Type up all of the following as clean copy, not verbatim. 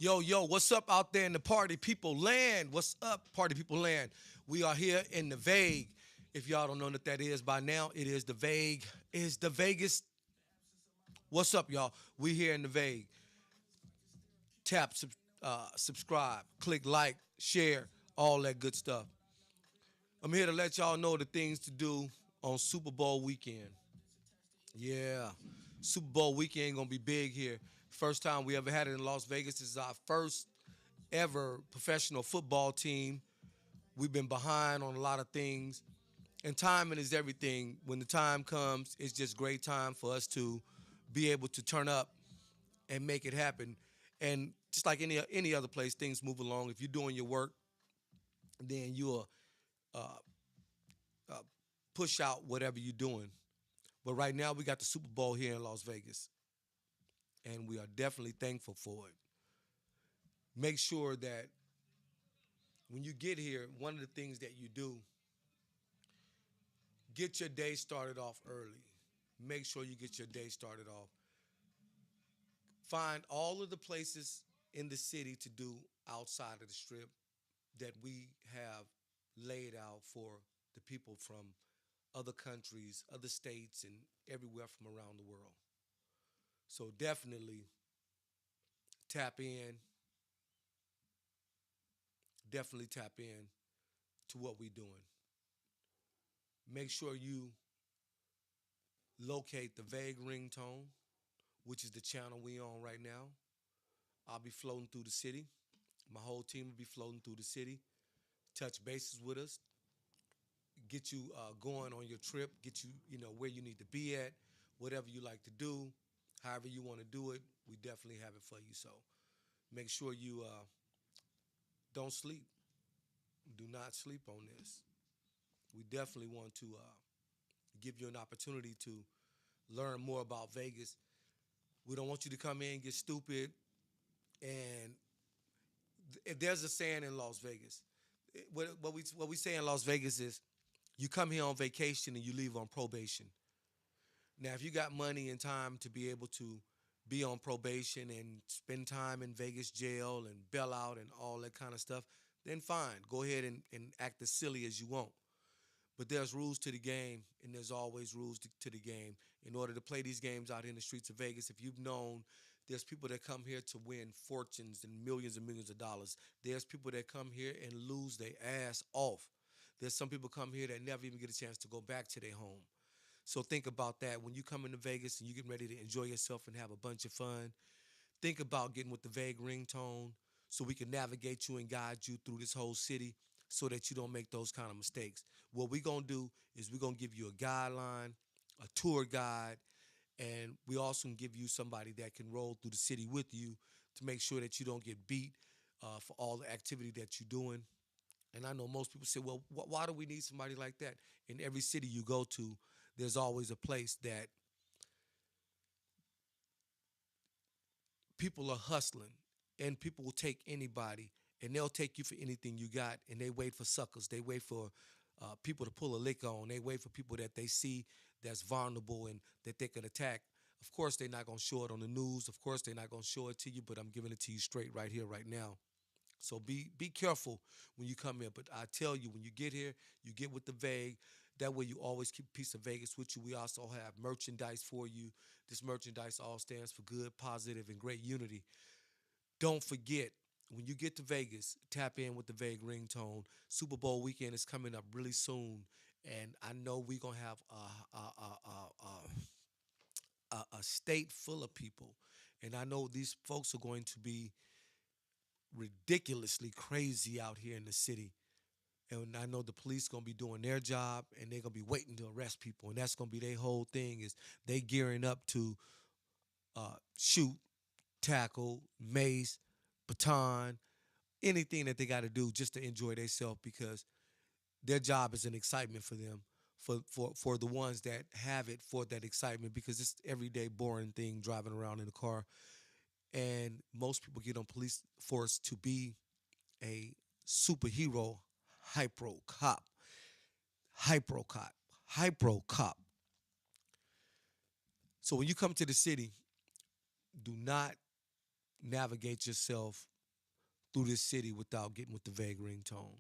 Yo, yo, what's up out there in the party people land? What's up, party people land? We are here in the Vague. If y'all don't know what that is by now, it is the Vague. Is the Vegas. What's up, y'all? We here in the Vague. Tap, subscribe, click like, share, all that good stuff. I'm here to let y'all know the things to do on Super Bowl weekend. Yeah, Super Bowl weekend gonna be big here. First time we ever had it in Las Vegas. This is our first ever professional football team. We've been behind on a lot of things, and timing is everything. When the time comes, it's just great time for us to be able to turn up and make it happen. And just like any other place, things move along. If you're doing your work, then you'll push out whatever you're doing. But right now, we got the Super Bowl here in Las Vegas, and we are definitely thankful for it. Make sure that when you get here, one of the things that you do, get your day started off early. Make sure you get your day started off. Find all of the places in the city to do outside of the strip that we have laid out for the people from other countries, other states, and everywhere from around the world. So definitely tap in, definitely tap in to what we're doing. Make sure you locate the vague ringtone, which is the channel we on right now. I'll be floating through the city. My whole team will be floating through the city. Touch bases with us. Get you going on your trip. Get you, where you need to be at. Whatever you like to do, however you want to do it, we definitely have it for you. So make sure you don't sleep. Do not sleep on this. We definitely want to give you an opportunity to learn more about Vegas. We don't want you to come in, get stupid, and there's a saying in Las Vegas. What we say in Las Vegas is, you come here on vacation and you leave on probation. Now, if you got money and time to be able to be on probation and spend time in Vegas jail and bail out and all that kind of stuff, then fine. Go ahead and act as silly as you want. But there's rules to the game, and there's always rules to the game. In order to play these games out in the streets of Vegas, if you've known, there's people that come here to win fortunes and millions of dollars. There's people that come here and lose their ass off. There's some people come here that never even get a chance to go back to their home. So think about that. When you come into Vegas and you get ready to enjoy yourself and have a bunch of fun, think about getting with the vague ringtone so we can navigate you and guide you through this whole city so that you don't make those kind of mistakes. What we're going to do is we're going to give you a guideline, a tour guide, and we also can give you somebody that can roll through the city with you to make sure that you don't get beat for all the activity that you're doing. And I know most people say, well, why do we need somebody like that? In every city you go to, there's always a place that people are hustling, and people will take anybody, and they'll take you for anything you got, and they wait for suckers. They wait for people to pull a lick on. They wait for people that they see that's vulnerable and that they can attack. Of course, they're not going to show it on the news. Of course, they're not going to show it to you, but I'm giving it to you straight right here, right now. So be careful when you come here. But I tell you, when you get here, you get with the vague. That way you always keep a piece of Vegas with you. We also have merchandise for you. This merchandise all stands for good, positive, and great unity. Don't forget, when you get to Vegas, tap in with the vague ringtone. Super Bowl weekend is coming up really soon, and I know we're gonna have a state full of people, and I know these folks are going to be ridiculously crazy out here in the city. And I know the police gonna be doing their job, and they're gonna be waiting to arrest people, and that's gonna be their whole thing. Is they gearing up to shoot, tackle, mace, baton, anything that they got to do just to enjoy themselves, because their job is an excitement for them. For the ones that have it for that excitement, because it's everyday boring thing driving around in the car. And most people get on police force to be a superhero, hypro cop, hypro cop, hypro cop. So when you come to the city, do not navigate yourself through this city without getting with the vague ringtone.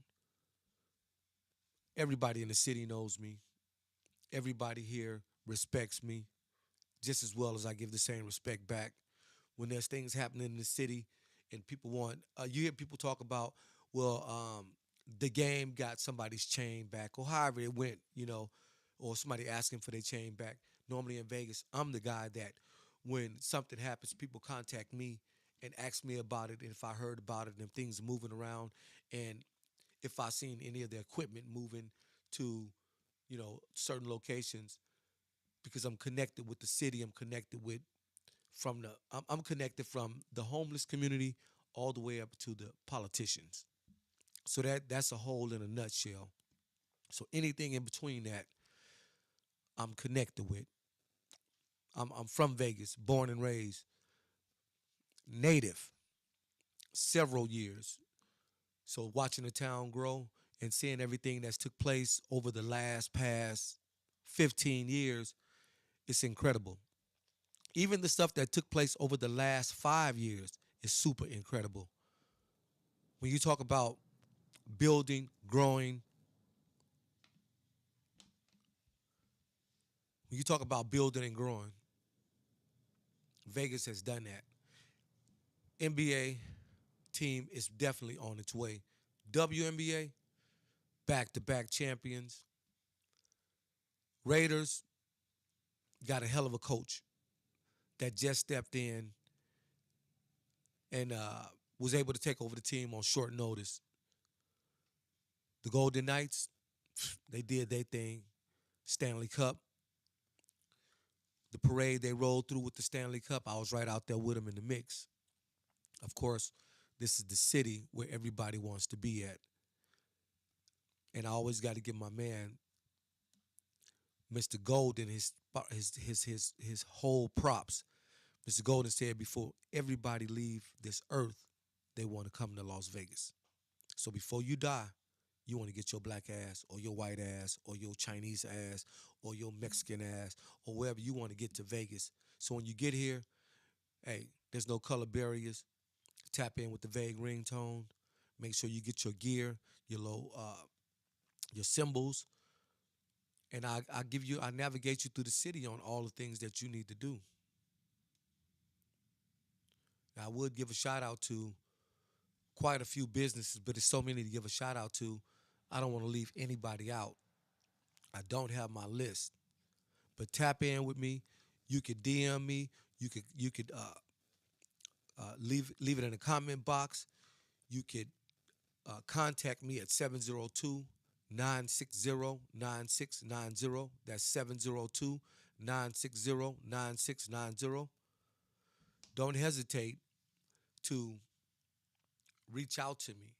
Everybody in the city knows me. Everybody here respects me just as well as I give the same respect back. When there's things happening in the city and people want, you hear people talk about, well, the game got somebody's chain back or however it went, or somebody asking for their chain back. Normally in Vegas, I'm the guy that when something happens, people contact me and ask me about it, and if I heard about it and if things are moving around, and if I seen any of the equipment moving to, certain locations, because I'm connected with the city, I'm connected with I'm connected from the homeless community all the way up to the politicians. So that's a whole in a nutshell. So anything in between that, I'm connected with. I'm from Vegas, born and raised, native, several years. So watching the town grow and seeing everything that's took place over the past 15 years, it's incredible. Even the stuff that took place over the last 5 years is super incredible. When you talk about building, growing, when you talk about building and growing, Vegas has done that. NBA team is definitely on its way. WNBA, back-to-back champions. Raiders got a hell of a coach that just stepped in and was able to take over the team on short notice. The Golden Knights, they did their thing. Stanley Cup. The parade they rolled through with the Stanley Cup, I was right out there with them in the mix. Of course, this is the city where everybody wants to be at. And I always got to give my man, Mr. Golden, his whole props. Mr. Golden said before everybody leave this earth, they want to come to Las Vegas. So before you die, you want to get your black ass or your white ass or your Chinese ass or your Mexican ass or wherever you want to get to Vegas. So when you get here, hey, there's no color barriers. Tap in with the vague ringtone. Make sure you get your gear, your symbols, and I navigate you through the city on all the things that you need to do. Now, I would give a shout out to quite a few businesses, but there's so many to give a shout out to. I don't want to leave anybody out. I don't have my list, but tap in with me. You could DM me. You could leave it in the comment box. You could contact me at 702-960-9690. That's 702-960-9690. Don't hesitate to reach out to me.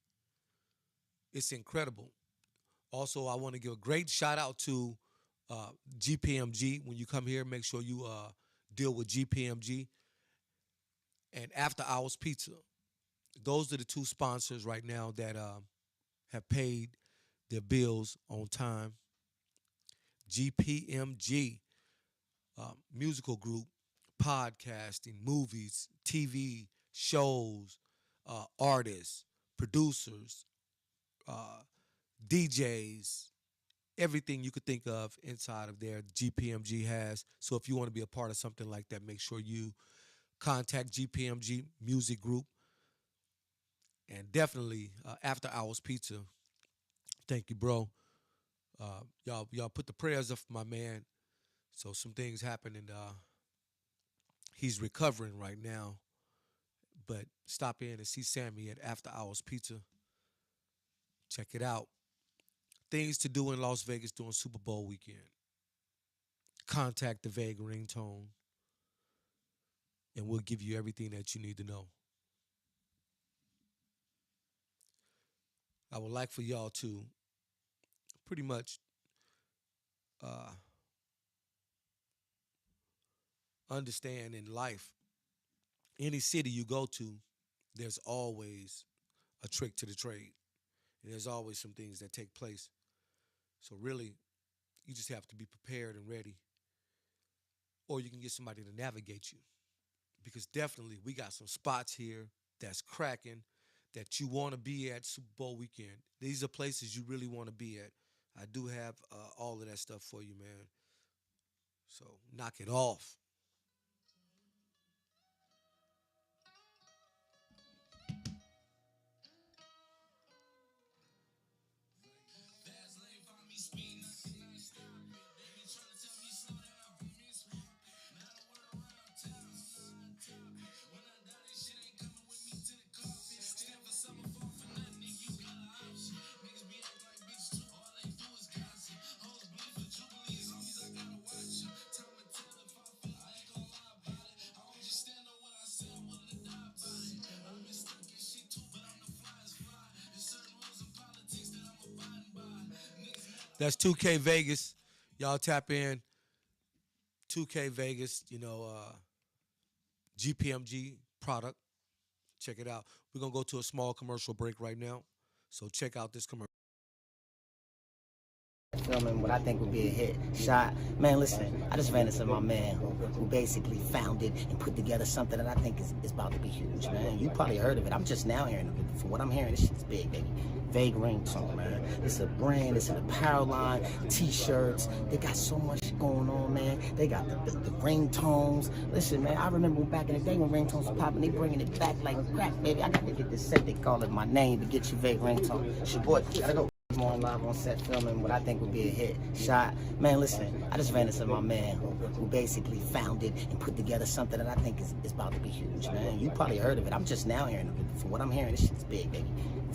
It's incredible. Also, I want to give a great shout out to GPMG. When you come here, make sure you deal with GPMG and After Hours Pizza. Those are the two sponsors right now that have paid their bills on time. GPMG, musical group, podcasting, movies, TV, shows, artists, producers, DJs, everything you could think of inside of there, GPMG has. So if you want to be a part of something like that, make sure you contact GPMG Music Group. And definitely After Hours Pizza. Thank you, bro. Y'all put the prayers up for my man. So some things happen and he's recovering right now. But stop in and see Sammy at After Hours Pizza. Check it out. Things to do in Las Vegas during Super Bowl weekend. Contact the vague ringtone, and we'll give you everything that you need to know. I would like for y'all to pretty much uh, understand in life, any city you go to, there's always a trick to the trade. And there's always some things that take place. So really, you just have to be prepared and ready. Or you can get somebody to navigate you. because definitely we got some spots here that's cracking that you want to be at Super Bowl weekend. These are places you really want to be at. I do have all of that stuff for you, man. So knock it off. That's 2K Vegas. Y'all tap in 2K Vegas, GPMG product. Check it out. We're going to go to a small commercial break right now. So check out this commercial. Filming what I think would be a hit shot. Man, listen, I just ran into my man who basically founded and put together something that I think is about to be huge, man. You probably heard of it. I'm just now hearing of it. From what I'm hearing, this shit's big, baby. Vague Ringtone, man. It's a brand, it's an apparel line, t-shirts. They got so much going on, man. They got the ringtones. Listen, man, I remember back in the day when ringtones was popping, they bringing it back like crack, baby. I got to get this set. They call it my name to get you Vague Ringtone. It's your boy. Gotta go. On live on set filming what I think would be a hit shot. Man, listen, I just ran into my man who basically founded and put together something that I think is about to be huge, man. You probably heard of it. I'm just now hearing of it. From what I'm hearing, this shit's big, baby.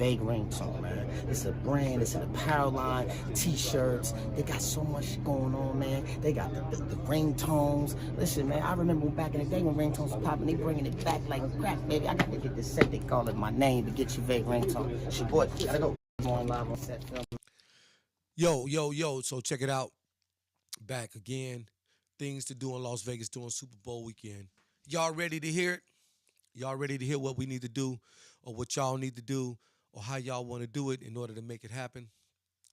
Vague Ringtone, man. It's a brand, it's an apparel line, t-shirts. They got so much going on, man. They got the ringtones. Listen, man, I remember back in the day when ringtones was popping, they bringing it back like crack, baby. I got to get this set. They call it my name to get you Vague Ringtone. It's your boy. Gotta go. On live on set film. Yo. So check it out. Back again. Things to do in Las Vegas during Super Bowl weekend. Y'all ready to hear it? Y'all ready to hear what we need to do or what y'all need to do or how y'all want to do it in order to make it happen?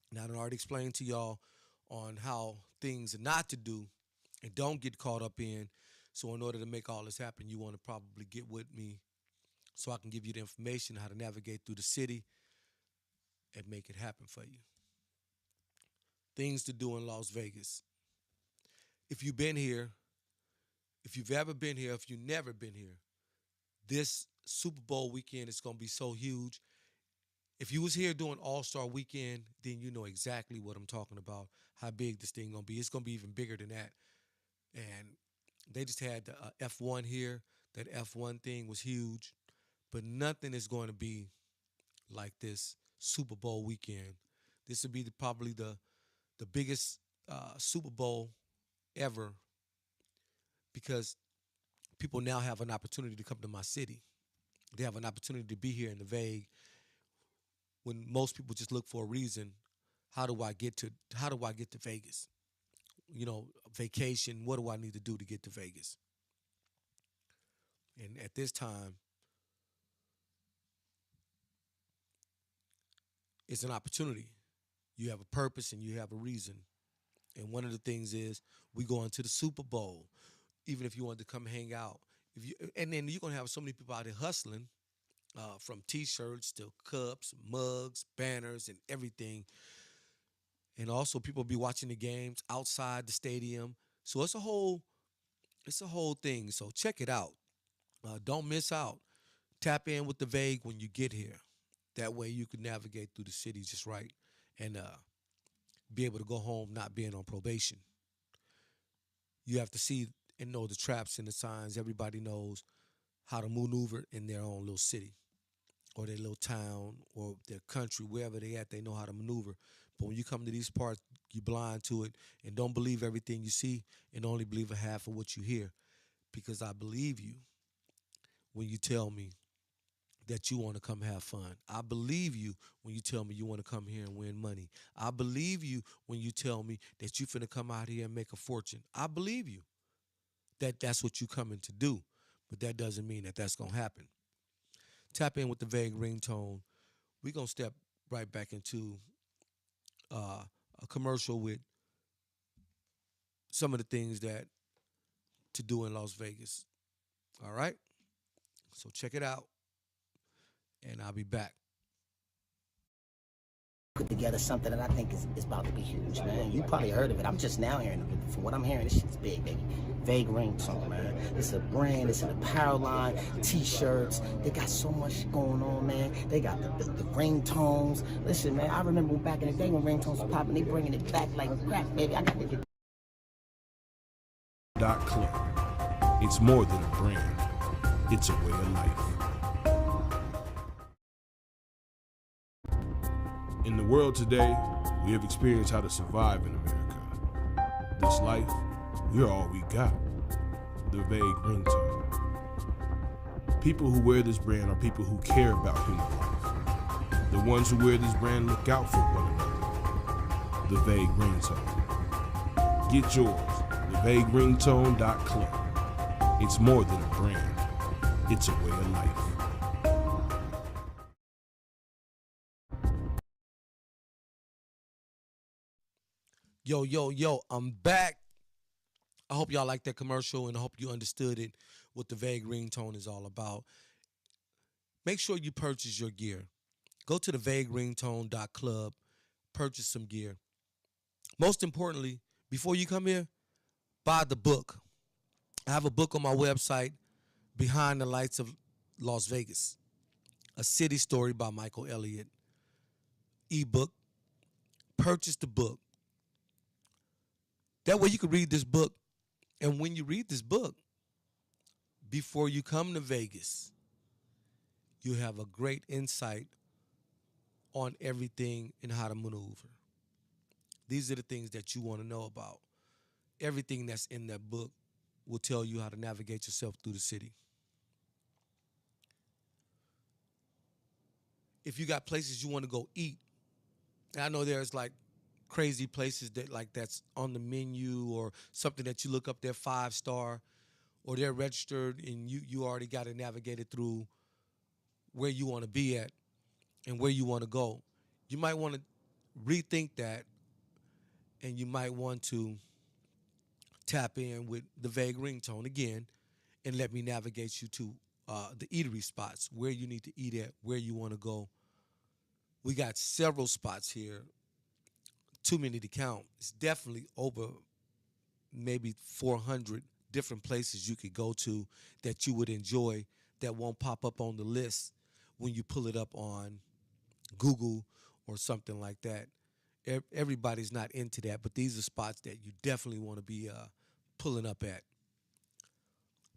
Now, I already explained to y'all on how things are not to do and don't get caught up in. So in order to make all this happen, you want to probably get with me so I can give you the information how to navigate through the city and make it happen for you. Things to do in Las Vegas. If you've been here, if you've ever been here, if you've never been here, this Super Bowl weekend is going to be so huge. If you was here during All-Star weekend, then you know exactly what I'm talking about, how big this thing going to be. It's going to be even bigger than that. And they just had the F1 here. That F1 thing was huge. But nothing is going to be like this Super Bowl weekend. This would be probably the biggest Super Bowl ever because people now have an opportunity to come to my city. They have an opportunity to be here in the Vague when most people just look for a reason. How do I get to Vegas? You know, vacation. What do I need to do to get to Vegas? And at this time, it's an opportunity. You have a purpose and you have a reason. And one of the things is we go into the Super Bowl. Even if you want to come hang out, and then you're gonna have so many people out there hustling, from T-shirts to cups, mugs, banners, and everything. And also, people be watching the games outside the stadium. So it's a whole thing. So check it out. Don't miss out. Tap in with the Vague when you get here. That way, you can navigate through the city just right and be able to go home not being on probation. You have to see and know the traps and the signs. Everybody knows how to maneuver in their own little city or their little town or their country, wherever they at, they know how to maneuver. But when you come to these parts, you blind to it and don't believe everything you see and only believe a half of what you hear. Because I believe you when you tell me that you want to come have fun. I believe you when you tell me you want to come here and win money. I believe you when you tell me that you finna come out here and make a fortune. I believe you that that's what you coming to do. But that doesn't mean that that's going to happen. Tap in with the Vague Ringtone. We're going to step right back into a commercial with some of the things that to do in Las Vegas. All right? So check it out, and I'll be back. Put together something that I think is about to be huge, man. You probably heard of it. I'm just now hearing of it. For what I'm hearing, this shit's big, baby. Vague ringtone, man. It's a brand, it's an apparel line, t-shirts. They got so much going on, man. They got the ringtones. Listen, man, I remember back in the day when ringtones were popping, they bringing it back like crap, baby. I got to get Club. It's more than a brand. It's a way of life. In the world today, we have experienced how to survive in America. This life, we're all we got. The vague ringtone. People who wear this brand are people who care about human life. The ones who wear this brand look out for one another. The vague ringtone. Get yours, thevagueringtone.club. It's more than a brand. It's a way of life. Yo, yo, yo, I'm back. I hope y'all liked that commercial and I hope you understood it, what the vague ringtone is all about. Make sure you purchase your gear. Go to thevagueringtone.club, purchase some gear. Most importantly, before you come here, buy the book. I have a book on my website, Behind the Lights of Las Vegas, A City Story by Michael Elliott. Ebook. Purchase the book. That way you can read this book. And when you read this book, before you come to Vegas, you have a great insight on everything and how to maneuver. These are the things that you want to know about. Everything that's in that book will tell you how to navigate yourself through the city. If you got places you want to go eat, and I know there's like crazy places that like that's on the menu or something that you look up, they're 5-star or they're registered and you already got it navigated through where you want to be at and where you want to go. You might want to rethink that and you might want to tap in with the vague ringtone again and let me navigate you to the eatery spots, where you need to eat at, where you want to go. We got several spots here, too many to count. It's definitely over maybe 400 different places you could go to that you would enjoy that won't pop up on the list when you pull it up on Google or something like that. Everybody's not into that, but these are spots that you definitely want to be pulling up at.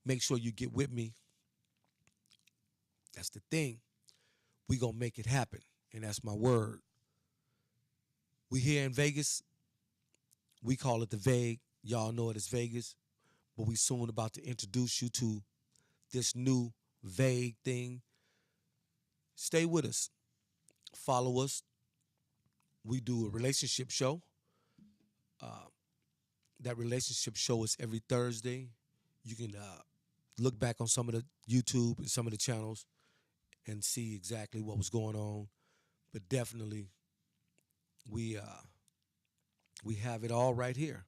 Make sure you get with me. That's the thing. We gonna make it happen, and that's my word. We here in Vegas. We call it the Vague. Y'all know it as Vegas, but we soon about to introduce you to this new Vague thing. Stay with us. Follow us. We do a relationship show. That relationship show is every Thursday. You can look back on some of the YouTube and some of the channels and see exactly what was going on. But definitely, we have it all right here.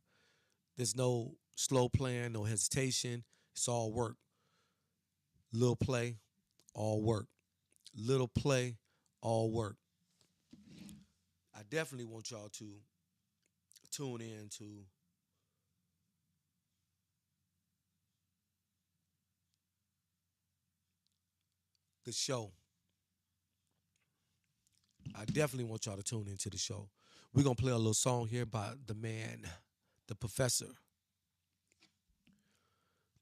There's no slow playing, no hesitation. It's all work. Little play, all work. Little play, all work. I definitely want y'all to tune in to the show. I definitely want y'all to tune into the show. We're going to play a little song here by the man, the Professor.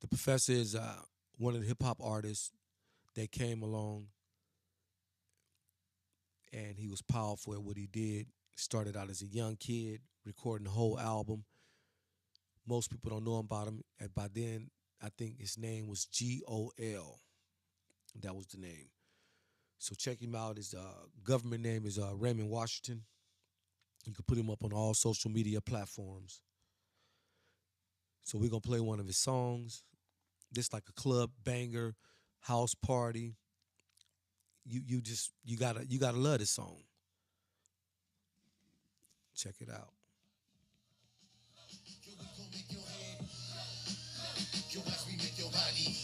The Professor is one of the hip-hop artists that came along, and he was powerful at what he did. Started out as a young kid, recording the whole album. Most people don't know about him. And by then, I think his name was G.O.L. That was the name. So check him out. His government name is Raymond Washington. You can put him up on all social media platforms. So we're going to play one of his songs. This like a club banger, house party. You gotta love this song. Check it out. You watch me make your body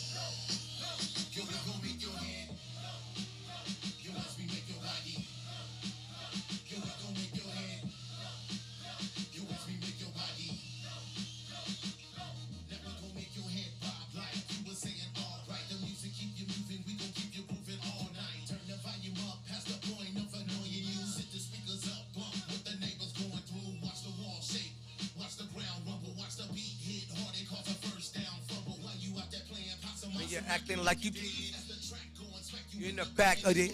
you're acting like you're in the back of the.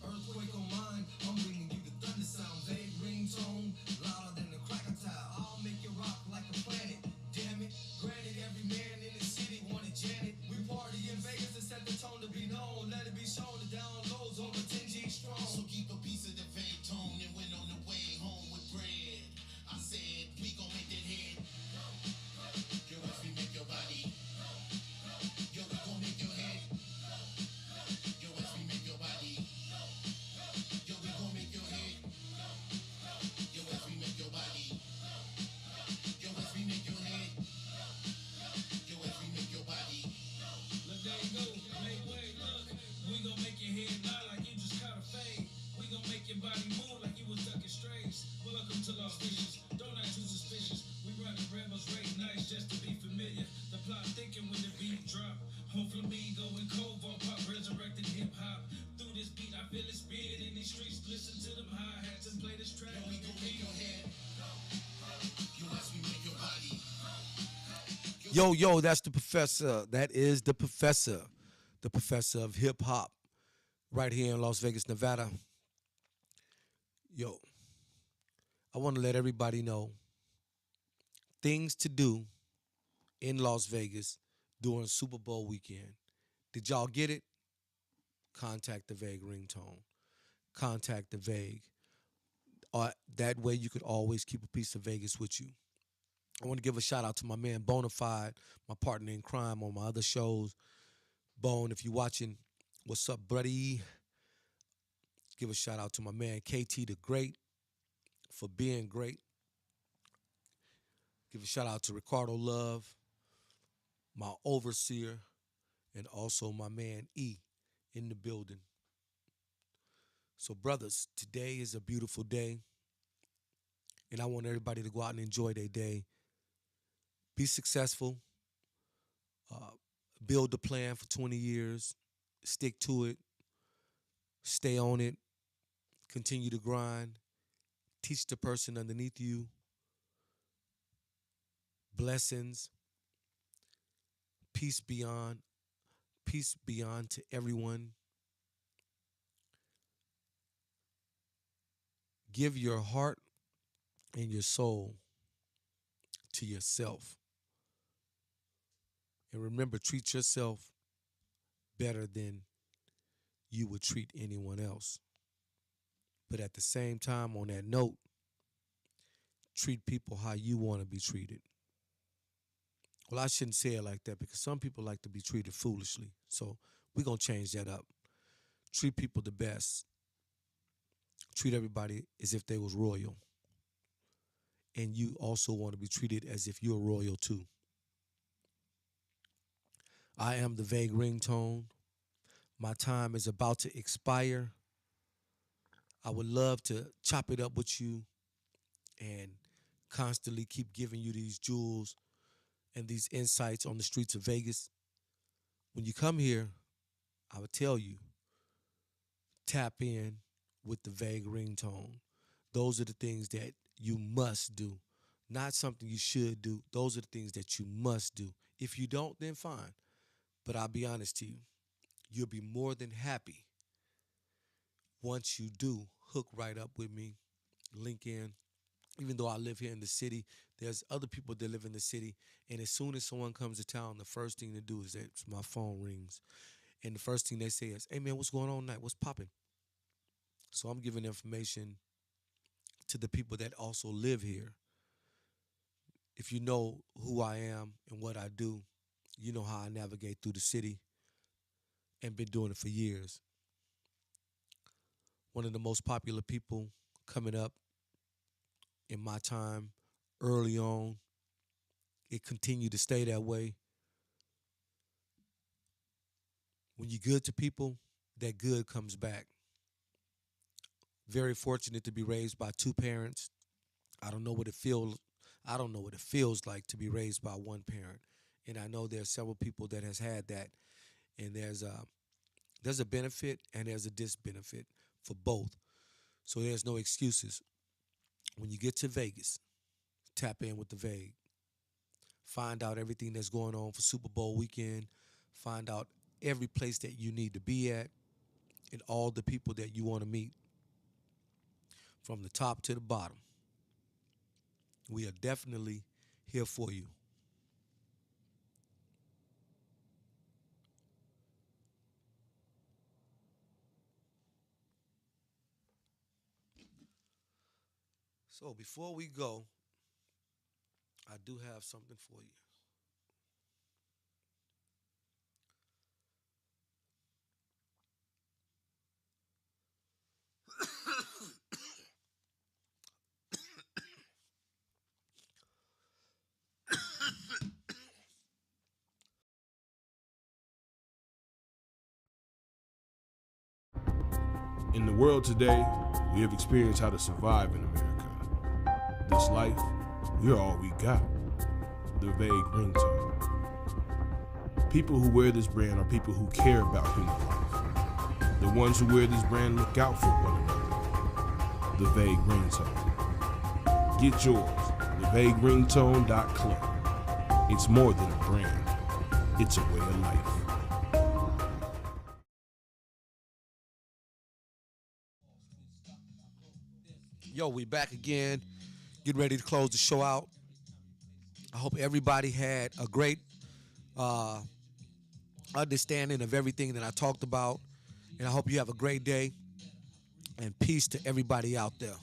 Earthquake on mine, I'm bringing you the thunder sound. Vague ringtone, louder than the cracker tile. I'll make you rock like a planet. Damn it, granted, every man in the city wanted Janet. We party in Vegas to set the tone to be known. Let it be shown the downloads over 10G strong. So keep a piece of the vague tone and went on the way home with bread. I said, we gon' make that head. Yo, as we make your body. Yo, we gon' make your head. Yo, as we make your body. Yo, we gon' make your head. Yo, as we make your body. Yo, as we make your head. Yo, as we make your body. Look, there you go. Make way, look. We gon' make your head nod like you just caught a fade. We gon' make your body move like you was ducking strays. Welcome to Las Vegas. Don't act too suspicious. We running rebels, rate nice just to be familiar. The plot thinking when the beat drop. Home Flamingo and Kovo pop resurrected hip hop. Through this beat, I feel it spirit in these streets. Listen to them hi-hats and play this track. Yo, we gon' make your head. Yo, as we make your body. Yo, that's the professor. That is the professor of hip hop, right here in Las Vegas, Nevada. Yo, I want to let everybody know things to do in Las Vegas during Super Bowl weekend. Did y'all get it? Contact the Vague ringtone. Contact the Vague. That way you could always keep a piece of Vegas with you. I want to give a shout out to my man Bonafide, my partner in crime on my other shows. Bone, if you're watching, what's up, buddy? Give a shout out to my man KT the Great for being great. Give a shout out to Ricardo Love, my overseer, and also my man E in the building. So, brothers, today is a beautiful day, and I want everybody to go out and enjoy their day. Be successful. Build a plan for 20 years. Stick to it. Stay on it. Continue to grind. Teach the person underneath you. Blessings. Peace beyond. Peace beyond to everyone. Give your heart and your soul to yourself. And remember, treat yourself better than you would treat anyone else. But at the same time, on that note, treat people how you want to be treated. Well, I shouldn't say it like that because some people like to be treated foolishly. So we're going to change that up. Treat people the best. Treat everybody as if they was royal. And you also want to be treated as if you're royal too. I am the Vague ringtone. My time is about to expire. I would love to chop it up with you and constantly keep giving you these jewels and these insights on the streets of Vegas. When you come here, I would tell you, tap in with the Vague ringtone. Those are the things that you must do, not something you should do. Those are the things that you must do. If you don't, then fine. But I'll be honest to you, you'll be more than happy once you do hook right up with me, link in. Even though I live here in the city, there's other people that live in the city, and as soon as someone comes to town, the first thing to do is that my phone rings, and the first thing they say is, "Hey man, what's going on tonight? What's popping?" So I'm giving information to the people that also live here. If you know who I am and what I do, you know how I navigate through the city and been doing it for years. One of the most popular people coming up in my time early on. It continued to stay that way. When you're good to people, that good comes back. Very fortunate to be raised by two parents. I don't know what it feels. I don't know what it feels like to be raised by one parent, and I know there's several people that has had that, and there's a benefit and there's a disbenefit for both. So there's no excuses. When you get to Vegas, tap in with the Vague. Find out everything that's going on for Super Bowl weekend. Find out every place that you need to be at and all the people that you want to meet from the top to the bottom. We are definitely here for you. So before we go, I do have something for you. In the world today, we have experienced how to survive in America. This life, we're all we got. The vague ringtone. People who wear this brand are people who care about human life. The ones who wear this brand look out for one another. The vague ringtone. Get yours, thevagueringtone.club. It's more than a brand. It's a way of life. Yo, we back again. Getting ready to close the show out. I hope everybody had a great understanding of everything that I talked about. And I hope you have a great day. And peace to everybody out there.